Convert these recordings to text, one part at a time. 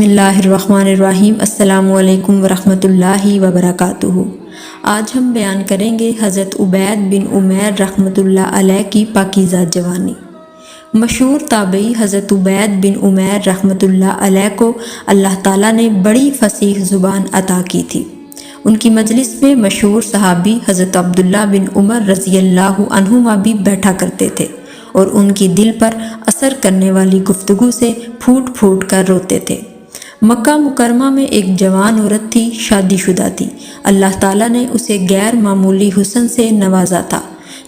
बिस्मिल्लाहिर्रहमानिर्रहीम। अस्सलामु अलैकुम वरहमतुल्लाहि वबरकातुहू। आज हम बयान करेंगे हज़रत उबैद बिन उमैर रहमतुल्लाह अलैह की पाकीज़ा जवानी। मशहूर ताबई हज़रत उबैद बिन उमैर रहमतुल्लाह अलैह को अल्लाह ताला ने बड़ी फसीह ज़ुबान अता की थी। उनकी मजलिस में मशहूर सहाबी हज़रत अब्दुल्ला बिन उमर रज़ियल्लाहु अन्हुमा भी बैठा करते थे और उनकी दिल पर असर करने वाली गुफ्तगू से फूट फूट कर रोते थे। मक्का मुकरमा में एक जवान औरत थी, शादीशुदा थी। अल्लाह ताला ने उसे गैर मामूली हुस्न से नवाजा था।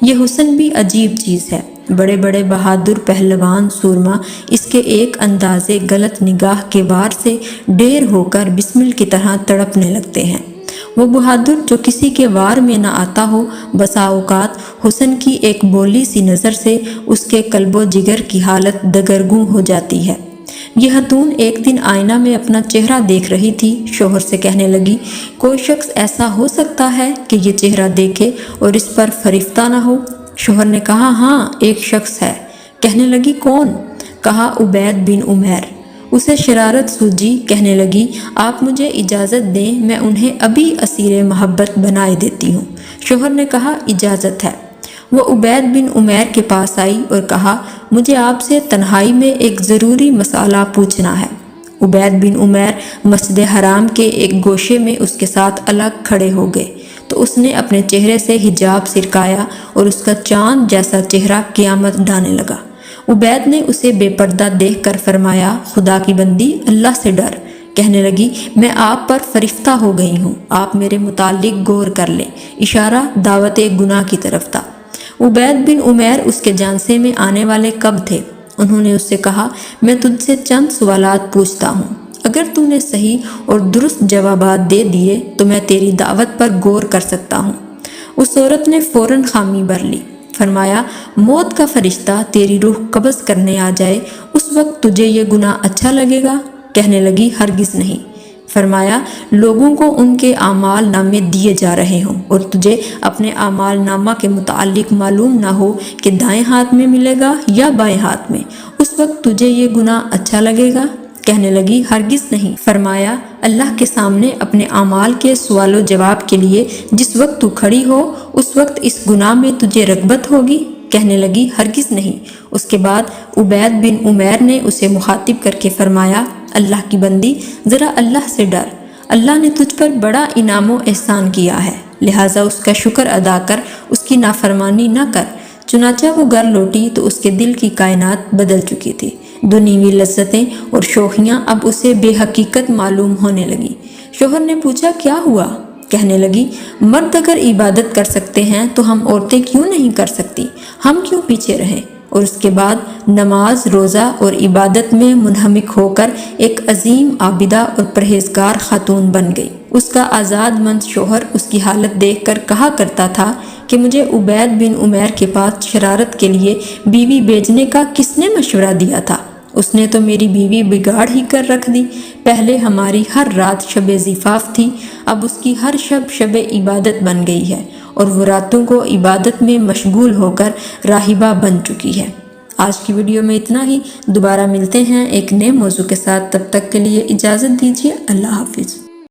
ये हुस्न भी अजीब चीज़ है। बड़े बड़े बहादुर पहलवान सूरमा इसके एक अंदाज़े गलत निगाह के वार से ढेर होकर बिस्मिल की तरह तड़पने लगते हैं। वो बहादुर जो किसी के वार में न आता हो, बसा औकात हुस्न की एक बोली सी नज़र से उसके कल्बो जिगर की हालत दगरगूं हो जाती है। यह हतून एक दिन आईना में अपना चेहरा देख रही थी। शोहर से कहने लगी, कोई शख्स ऐसा हो सकता है कि ये चेहरा देखे और इस पर फरिश्ता ना हो? शोहर ने कहा, हाँ एक शख्स है। कहने लगी, कौन? कहा, उबैद बिन उमैर। उसे शरारत सूझी, कहने लगी, आप मुझे इजाज़त दें, मैं उन्हें अभी असीर मोहब्बत बनाए देती हूँ। शोहर ने कहा, इजाज़त है। वो उबैद बिन उमैर के पास आई और कहा, मुझे आपसे तन्हाई में एक ज़रूरी मसाला पूछना है। उबैद बिन उमैर मस्जिद हराम के एक गोशे में उसके साथ अलग खड़े हो गए तो उसने अपने चेहरे से हिजाब सिरकाया और उसका चांद जैसा चेहरा क़यामत ढाने लगा। उबैद ने उसे बेपर्दा देख कर फरमाया, खुदा की बंदी, अल्लाह से डर। कहने लगी, मैं आप पर फरिश्ता हो गई हूँ, आप मेरे मुतालिक गौर कर लें। इशारा दावत गुनाह की तरफ था। उबैद बिन उमैर उसके जानसे में आने वाले कब थे? उन्होंने उससे कहा, मैं तुझसे चंद सवालात पूछता हूँ, अगर तूने सही और दुरुस्त जवाबात दे दिए तो मैं तेरी दावत पर गौर कर सकता हूँ। उस औरत ने फ़ौरन खामी भर ली। फरमाया, मौत का फरिश्ता तेरी रूह कब्ज़ करने आ जाए, उस वक्त तुझे ये गुनाह अच्छा लगेगा? कहने लगी, हरगिज़ नहीं। फरमाया, लोगों को उनके आमाल नामे दिए जा रहे हों और तुझे अपने आमाल नामा के मुतालिक मालूम ना हो कि दाएं हाथ में मिलेगा या बाएं हाथ में, उस वक्त तुझे ये गुनाह अच्छा लगेगा? कहने लगी, हरगिज़ नहीं। फरमाया, अल्लाह के सामने अपने आमाल के सवालो जवाब के लिए जिस वक्त तू खड़ी हो उस वक्त इस गुनाह में तुझे रग़बत होगी? कहने लगी, हरगिज़ नहीं। उसके बाद उबैद बिन उमैर ने उसे मुखातिब करके फरमाया, अल्लाह की बंदी, ज़रा अल्लाह से डर। अल्लाह ने तुझ पर बड़ा इनाम व एहसान किया है, लिहाजा उसका शुक्र अदा कर, उसकी नाफरमानी न कर। चुनाचा वो घर लौटी तो उसके दिल की कायनात बदल चुकी थी। दुनियावी लज्जतें और शोखियाँ अब उसे बेहकीकत मालूम होने लगी। शोहर ने पूछा, क्या हुआ? कहने लगी, मर्द अगर इबादत कर सकते हैं तो हम औरतें क्यों नहीं कर सकती? हम क्यों पीछे रहें? और उसके बाद नमाज, रोज़ा और इबादत में मुनहमिक होकर एक अजीम आबिदा और परहेजगार खातून बन गई। उसका आज़ाद मंद शोहर उसकी हालत देखकर कहा करता था कि मुझे उबैद बिन उमैर के पास शरारत के लिए बीवी भेजने का किसने मशवरा दिया था? उसने तो मेरी बीवी बिगाड़ ही कर रख दी। पहले हमारी हर रात शब ज़िफ़ाफ़ थी, अब उसकी हर शब शब इबादत बन गई है और वो रातों को इबादत में मशगूल होकर राहिबा बन चुकी है। आज की वीडियो में इतना ही। दोबारा मिलते हैं एक नए मौजू के साथ, तब तक के लिए इजाज़त दीजिए। अल्लाह हाफिज़।